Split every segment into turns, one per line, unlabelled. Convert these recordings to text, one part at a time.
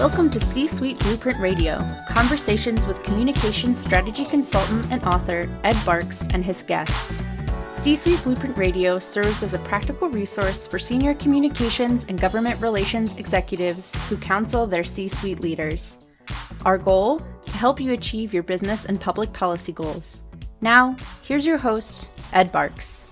Welcome to C-Suite Blueprint Radio, conversations with communications strategy consultant and author Ed Barks and his guests. C-Suite Blueprint Radio serves as a practical resource for senior communications and government relations executives who counsel their C-suite leaders. Our goal? To help you achieve your business and public policy goals. Now, here's your host, Ed Barks.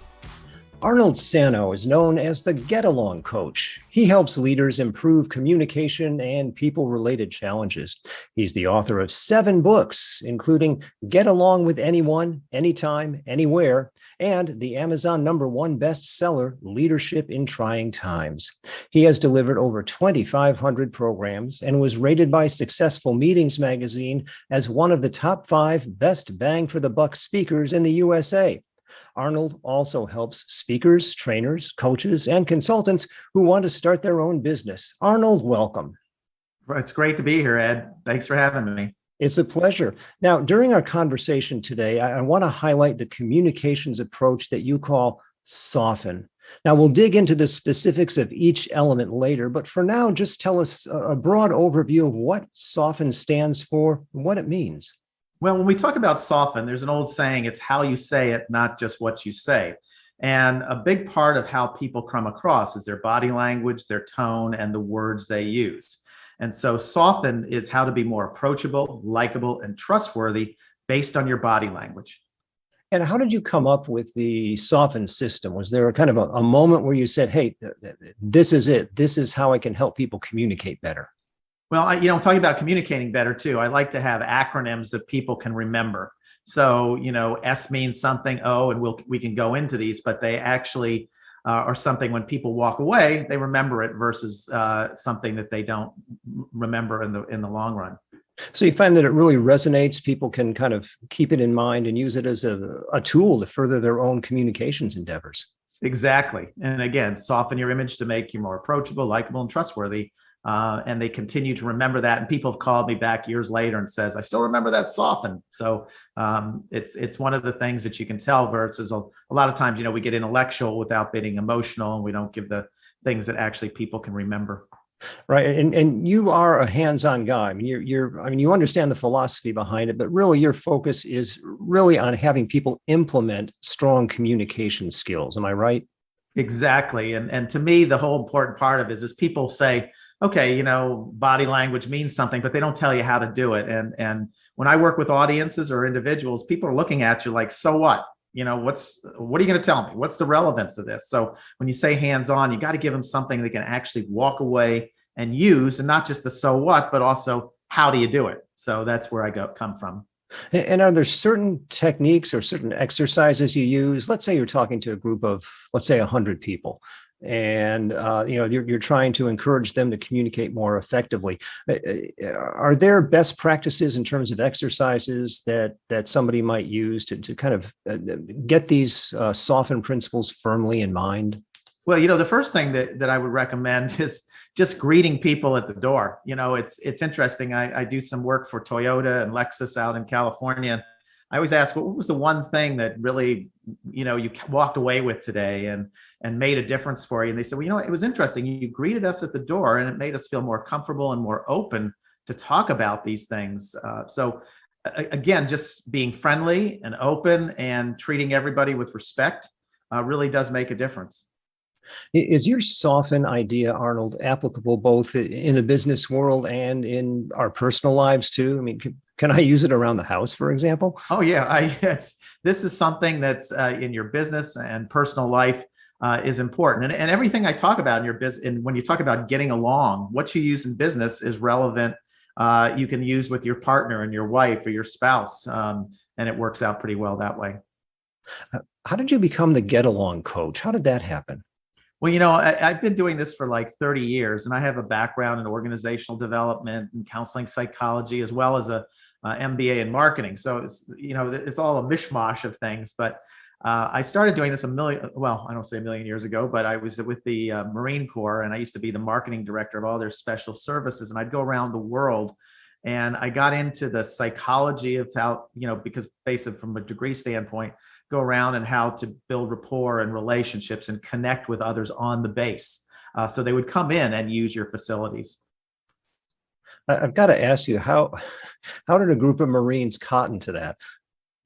Arnold Sanow is known as the get-along coach. He helps leaders improve communication and people-related challenges. He's the author of 7 books, including Get Along with Anyone, Anytime, Anywhere, and the Amazon #1 bestseller, Leadership in Trying Times. He has delivered over 2,500 programs and was rated by Successful Meetings magazine as one of the top 5 best bang-for-the-buck speakers in the USA. Arnold also helps speakers, trainers, coaches, and consultants who want to start their own business. Arnold, welcome.
It's great to be here, Ed. Thanks for having me.
It's a pleasure. Now, during our conversation today, I want to highlight the communications approach that you call soften. Now, we'll dig into the specifics of each element later, but for now, just tell us a broad overview of what soften stands for and what it means.
Well, when we talk about soften, there's an old saying, it's how you say it, not just what you say. And a big part of how people come across is their body language, their tone, and the words they use. And so soften is how to be more approachable, likable, and trustworthy based on your body language.
And how did you come up with the soften system? Was there a kind of a moment where you said, hey, this is it. This is how I can help people communicate better?
Well, talking about communicating better too, I like to have acronyms that people can remember. So, S means something, O, and we can go into these, but they actually are something when people walk away, they remember it versus something that they don't remember in the long run.
So you find that it really resonates. People can kind of keep it in mind and use it as a tool to further their own communications endeavors.
Exactly. And again, soften your image to make you more approachable, likable, and trustworthy. And they continue to remember that. And people have called me back years later and says, I still remember that soften. So it's one of the things that you can tell versus a lot of times, we get intellectual without being emotional, and we don't give the things that actually people can remember.
Right. And you are a hands-on guy. I mean, you understand the philosophy behind it, but really your focus is really on having people implement strong communication skills. Am I right?
Exactly. And to me, the whole important part of it is people say, okay, body language means something, but they don't tell you how to do it. And when I work with audiences or individuals, people are looking at you like, so what? What are you going to tell me? What's the relevance of this? So when you say hands-on, you got to give them something they can actually walk away and use, and not just the so what, but also how do you do it? So that's where I come from.
And are there certain techniques or certain exercises you use? Let's say you're talking to a group of, let's say 100 people. And you're trying to encourage them to communicate more effectively. Are there best practices in terms of exercises that somebody might use to kind of get these soften principles firmly in mind?
Well, the first thing that I would recommend is just greeting people at the door. It's interesting. I do some work for Toyota and Lexus out in California. I always ask, what was the one thing that really, you walked away with today and made a difference for you? And they said, well, it was interesting. You greeted us at the door and it made us feel more comfortable and more open to talk about these things. So again, just being friendly and open and treating everybody with respect really does make a difference.
Is your soften idea, Arnold, applicable both in the business world and in our personal lives too? I mean, can I use it around the house, for example?
Oh yeah, yes. This is something that's in your business and personal life is important. And everything I talk about in your business, and when you talk about getting along, what you use in business is relevant. You can use with your partner and your wife or your spouse, and it works out pretty well that way.
How did you become the get along coach? How did that happen?
Well, I've been doing this for like 30 years, and I have a background in organizational development and counseling psychology, as well as a MBA in marketing. So it's all a mishmash of things. But I started doing this I don't say a million years ago, but I was with the Marine Corps, and I used to be the marketing director of all their special services. And I'd go around the world, and I got into the psychology of how, because basically from a degree standpoint, go around and how to build rapport and relationships and connect with others on the base. So they would come in and use your facilities.
I've got to ask you, how did a group of Marines cotton to that?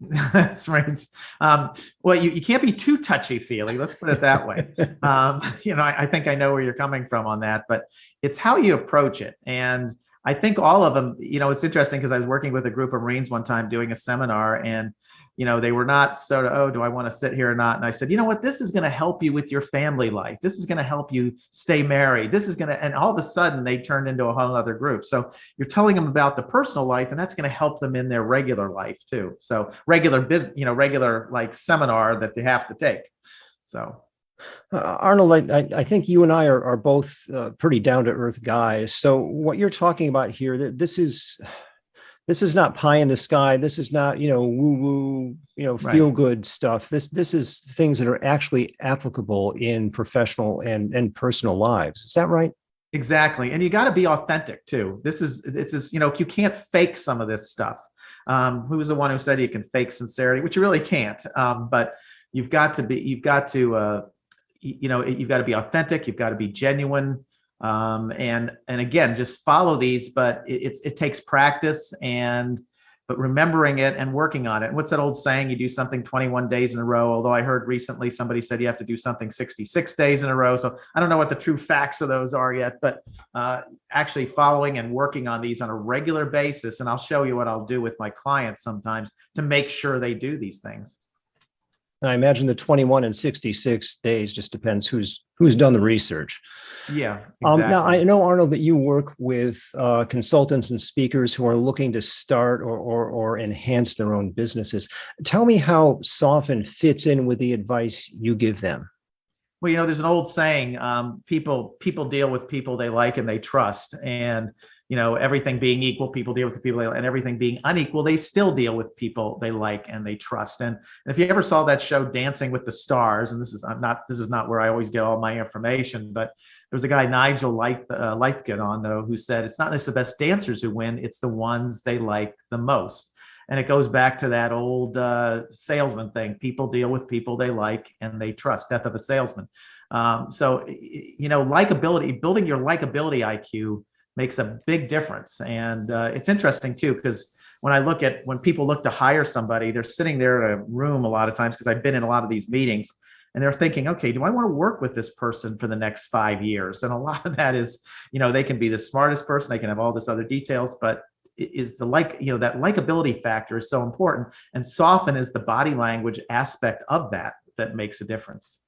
That's right. Well, you can't be too touchy-feely. Let's put it that way. I think I know where you're coming from on that, but it's how you approach it. And I think all of them, it's interesting because I was working with a group of Marines one time doing a seminar, and they were not sort of, oh, do I want to sit here or not? And I said, you know what, this is going to help you with your family life. This is going to help you stay married. This is going to, and all of a sudden they turned into a whole other group. So you're telling them about the personal life, and that's going to help them in their regular life too. So regular business, regular like seminar that they have to take. So.
Arnold, I think you and I are both pretty down to earth guys. So what you're talking about here, this is not pie in the sky. This is not, woo woo, feel good stuff. This is things that are actually applicable in professional and personal lives. Is that right?
Exactly. And you got to be authentic too. This is, you can't fake some of this stuff. Who was the one who said you can fake sincerity, which you really can't. But you've got to be authentic. You've got to be genuine. And again, just follow these, but it takes practice but remembering it and working on it. And what's that old saying? You do something 21 days in a row. Although I heard recently somebody said you have to do something 66 days in a row. So I don't know what the true facts of those are yet, but actually following and working on these on a regular basis. And I'll show you what I'll do with my clients sometimes to make sure they do these things.
And I imagine the 21 and 66 days just depends who's done the research.
Yeah, exactly.
Now, I know, Arnold, that you work with consultants and speakers who are looking to start or enhance their own businesses. Tell me how Soften fits in with the advice you give them.
Well, there's an old saying, people deal with people they like and they trust. And everything being equal, people deal with the people they like, and everything being unequal, they still deal with people they like and they trust. And if you ever saw that show Dancing with the Stars, and this is not where I always get all my information, but there was a guy, Nigel Lythgood, on though, who said it's not just the best dancers who win, it's the ones they like the most. And it goes back to that old salesman thing. People deal with people they like and they trust. Death of a salesman. So likability, building your likability IQ makes a big difference. And it's interesting too, because when people look to hire somebody, they're sitting there in a room a lot of times, because I've been in a lot of these meetings, and they're thinking, okay, do I want to work with this person for the next 5 years? And a lot of that is, they can be the smartest person, they can have all this other details, but is that likability factor is so important. And Soften is the body language aspect of that makes a difference.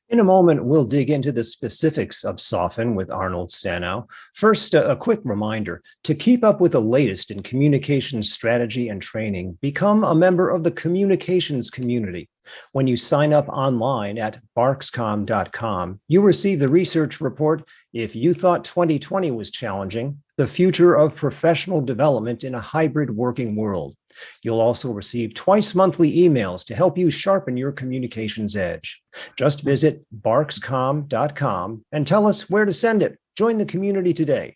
In a moment, we'll dig into the specifics of Soften with Arnold Sanow. First, a quick reminder: to keep up with the latest in communications strategy and training, become a member of the communications community. When you sign up online at barkscom.com, you receive the research report, If You Thought 2020 Was Challenging, the Future of Professional Development in a Hybrid Working World. You'll also receive twice monthly emails to help you sharpen your communications edge. Just visit barkscom.com and tell us where to send it. Join the community today.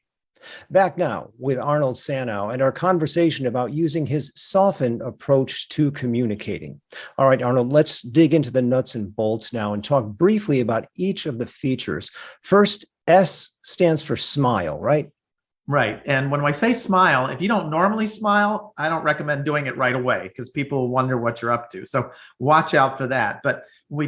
Back now with Arnold Sanow and our conversation about using his Soften approach to communicating. All right, Arnold, let's dig into the nuts and bolts now and talk briefly about each of the features. First, S stands for smile, right?
Right. And when I say smile, if you don't normally smile, I don't recommend doing it right away, because people wonder what you're up to. So watch out for that. But when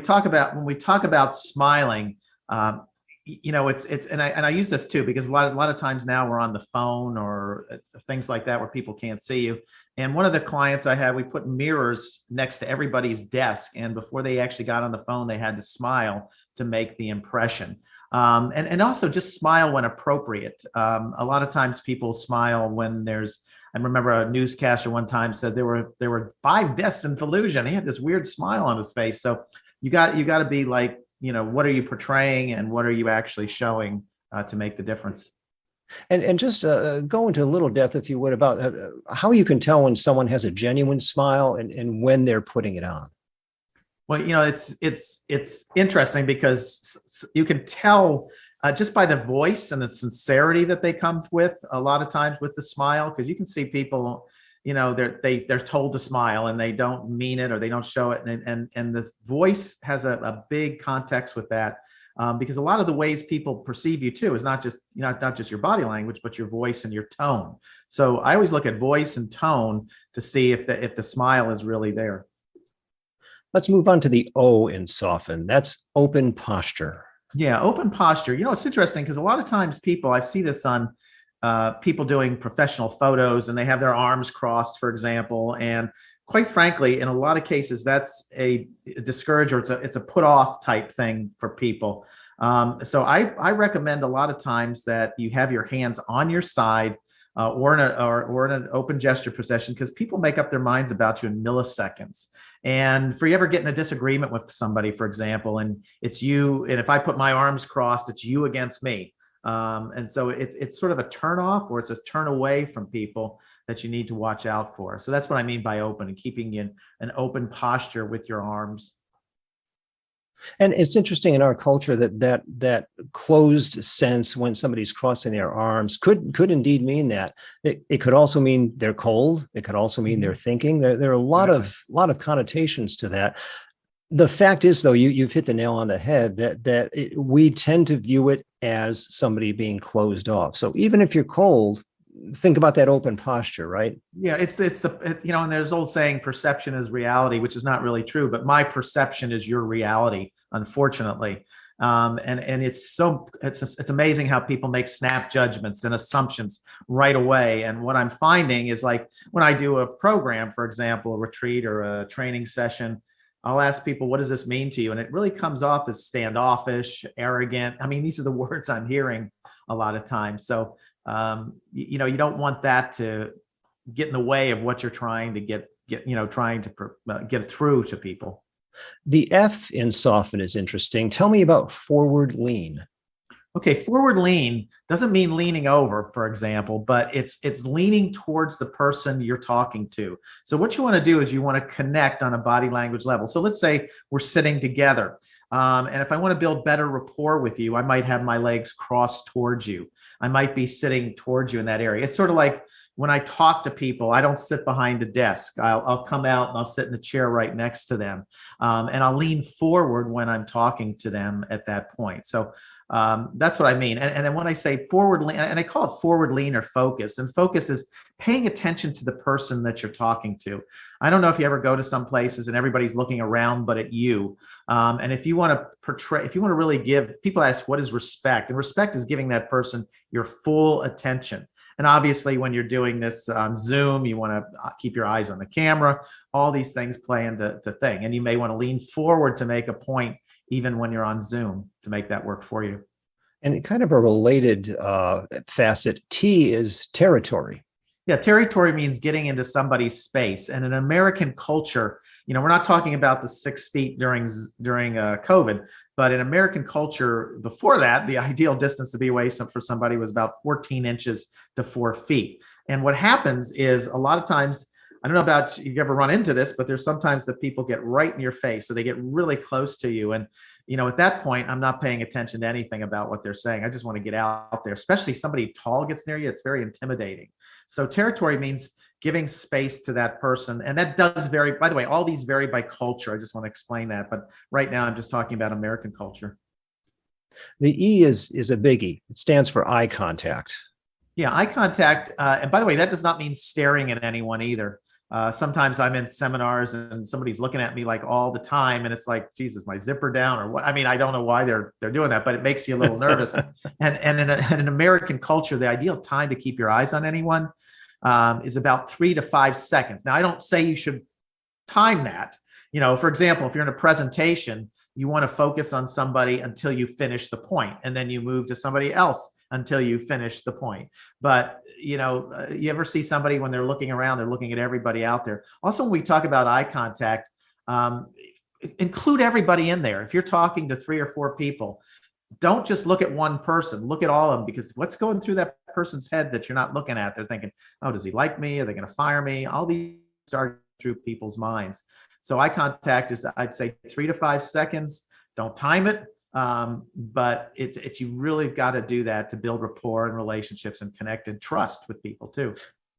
we talk about smiling, and I use this too, because a lot of times now we're on the phone or things like that where people can't see you. And one of the clients I had, we put mirrors next to everybody's desk, and before they actually got on the phone, they had to smile to make the impression. And also just smile when appropriate. A lot of times people smile when I remember a newscaster one time said there were 5 deaths in Fallujah, and he had this weird smile on his face. So you got to be like, what are you portraying and what are you actually showing to make the difference?
And just go into a little depth, if you would, about how you can tell when someone has a genuine smile and when they're putting it on.
Well, it's interesting because you can tell just by the voice and the sincerity that they come with a lot of times with the smile, because you can see people, they're told to smile and they don't mean it or they don't show it. And the voice has a big context with that. because a lot of the ways people perceive you too is not just your body language, but your voice and your tone. So I always look at voice and tone to see if the smile is really there.
Let's move on to the O in soften. That's open posture.
Yeah, open posture. It's interesting because a lot of times I see this on people doing professional photos, and they have their arms crossed, for example. And quite frankly, in a lot of cases, that's a discourage, or it's a put off type thing for people. So I recommend a lot of times that you have your hands on your side, or in an open gesture position, because people make up their minds about you in milliseconds. And for you ever get in a disagreement with somebody, for example, and it's you, and if I put my arms crossed, it's you against me. And so it's sort of a turn off, or it's a turn away from people that you need to watch out for. So that's what I mean by open, and keeping in an open posture with your arms.
And it's interesting in our culture that closed sense, when somebody's crossing their arms, could indeed mean that. It could also mean they're cold. It could also mean they're thinking. There are a lot of connotations to that. The fact is, though, you've hit the nail on the head, that we tend to view it as somebody being closed off. So even if you're cold, think about that open posture, right?
Yeah, it's and there's old saying, perception is reality, which is not really true, but my perception is your reality, unfortunately. And it's amazing how people make snap judgments and assumptions right away. And what I'm finding is, like, when I do a program, for example, a retreat or a training session, I'll ask people, what does this mean to you? And it really comes off as standoffish, arrogant. I mean, these are the words I'm hearing a lot of times. So, you don't want that to get in the way of what you're trying to get through to people.
The F in soften is interesting. Tell me about forward lean.
Okay, forward lean doesn't mean leaning over, for example, but it's leaning towards the person you're talking to. So what you want to do is you want to connect on a body language level. So let's say we're sitting together. And if I want to build better rapport with you, I might have my legs crossed towards you. I might be sitting towards you in that area. It's sort of like when I talk to people, I don't sit behind a desk. I'll come out and I'll sit in a chair right next to them. And I'll lean forward when I'm talking to them at that point. So that's what I mean. And then when I say forward lean, and I call it forward lean or focus, and focus is paying attention to the person that you're talking to. I don't know if you ever go to some places and everybody's looking around but at you. And if you want to really give, people ask, what is respect? And respect is giving that person your full attention. And obviously, when you're doing this on Zoom, you want to keep your eyes on the camera. All these things play into the thing. And you may want to lean forward to make a point, even when you're on Zoom, to make that work for you.
And kind of a related facet, T is territory.
Yeah, territory means getting into somebody's space. And in American culture, we're not talking about the 6 feet during COVID, but in American culture before that, the ideal distance to be away for somebody was about 14 inches to 4 feet. And what happens is, a lot of times, I don't know about if you ever run into this, but there's sometimes that people get right in your face. So they get really close to you. And, at that point, I'm not paying attention to anything about what they're saying. I just want to get out there, especially somebody tall gets near you. It's very intimidating. So territory means giving space to that person. And that does vary. By the way, all these vary by culture. I just want to explain that. But right now, I'm just talking about American culture.
The E is a biggie. It stands for eye contact.
Yeah, eye contact. And by the way, that does not mean staring at anyone either. Sometimes I'm in seminars and somebody's looking at me like all the time, and it's like, Jesus, my zipper down or what? I mean, I don't know why they're doing that, but it makes you a little nervous. And in an American culture, the ideal time to keep your eyes on anyone is about 3 to 5 seconds. Now, I don't say you should time that. For example, if you're in a presentation, you want to focus on somebody until you finish the point, and then you move to somebody else until you finish the point. But, you ever see somebody when they're looking around, they're looking at everybody out there. Also, when we talk about eye contact, include everybody in there. If you're talking to 3 or 4 people, don't just look at one person, look at all of them, because what's going through that person's head that you're not looking at? They're thinking, oh, does he like me? Are they going to fire me? All these are through people's minds. So eye contact is, I'd say, 3 to 5 seconds. Don't time it. But it's you really got to do that to build rapport and relationships and connect and trust with people too.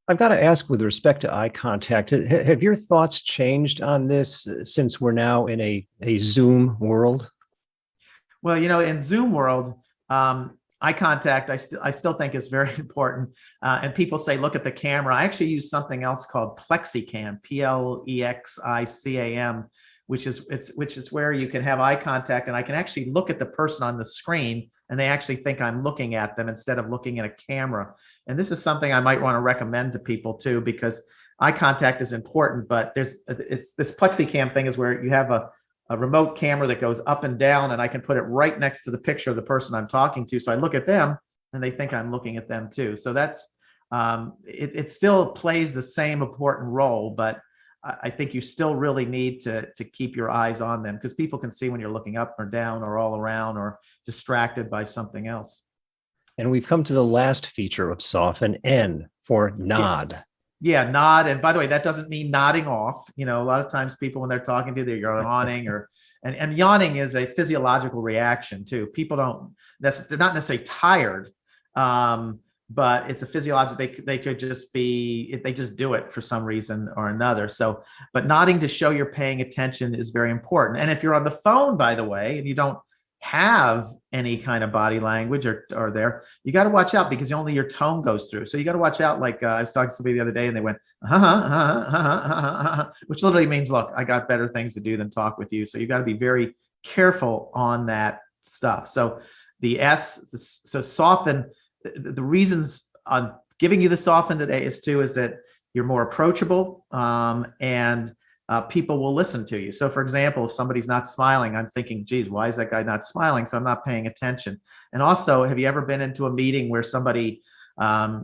I've got to ask, with respect to eye contact, have your thoughts changed on this since we're now in a Zoom world?
Well, in Zoom world, eye contact, I still think is very important. And people say, look at the camera. I actually use something else called Plexicam, Plexicam, which is where you can have eye contact, and I can actually look at the person on the screen, and they actually think I'm looking at them instead of looking at a camera. And this is something I might want to recommend to people too, because eye contact is important. But this Plexicam thing is where you have a remote camera that goes up and down, and I can put it right next to the picture of the person I'm talking to. So I look at them and they think I'm looking at them too. So that's, it still plays the same important role, but I think you still really need to keep your eyes on them, because people can see when you're looking up or down or all around or distracted by something else.
And we've come to the last feature of soften, N for nod.
Yeah, nod. And by the way, that doesn't mean nodding off. A lot of times people, when they're talking to you, they're yawning and yawning is a physiological reaction too. People they're not necessarily tired, but it's a physiological, they could just be, they just do it for some reason or another. So, but nodding to show you're paying attention is very important. And if you're on the phone, by the way, and you don't have any kind of body language or there, you got to watch out, because only your tone goes through. So you got to watch out. Like I was talking to somebody the other day and they went, which literally means, look, I got better things to do than talk with you. So you got to be very careful on that stuff. So the so soften, the reasons on giving you the soften today is that you're more approachable, and people will listen to you. So for example, if somebody's not smiling, I'm thinking, geez, why is that guy not smiling? So I'm not paying attention. And also, have you ever been into a meeting where somebody, says,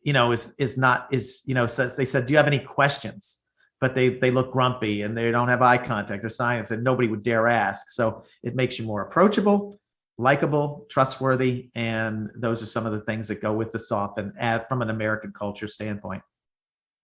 they said, do you have any questions? But they look grumpy and they don't have eye contact. They're silent, and nobody would dare ask. So it makes you more approachable, likable, trustworthy. And those are some of the things that go with the soften from an American culture standpoint.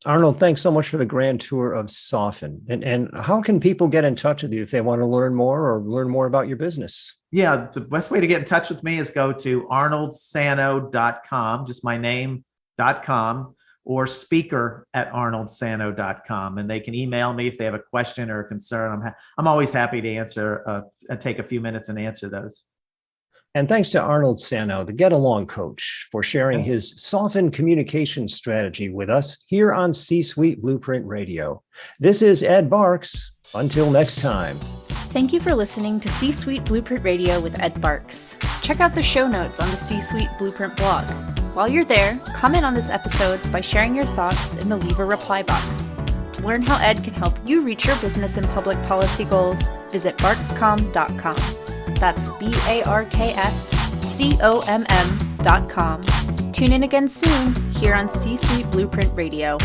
Arnold, thanks so much for the grand tour of Soften. And how can people get in touch with you if they want to learn more or learn more about your business?
Yeah, the best way to get in touch with me is go to arnoldsanow.com, just my name.com, or speaker@arnoldsanow.com. And they can email me if they have a question or a concern. I'm always happy to answer, take a few minutes and answer those.
And thanks to Arnold Sanow, the Get Along Coach, for sharing his softened communication strategy with us here on C-Suite Blueprint Radio. This is Ed Barks. Until next time.
Thank you for listening to C-Suite Blueprint Radio with Ed Barks. Check out the show notes on the C-Suite Blueprint blog. While you're there, comment on this episode by sharing your thoughts in the Leave a Reply box. To learn how Ed can help you reach your business and public policy goals, visit barkscom.com. That's BARKSCOMM.com. Tune in again soon here on C-Suite Blueprint Radio.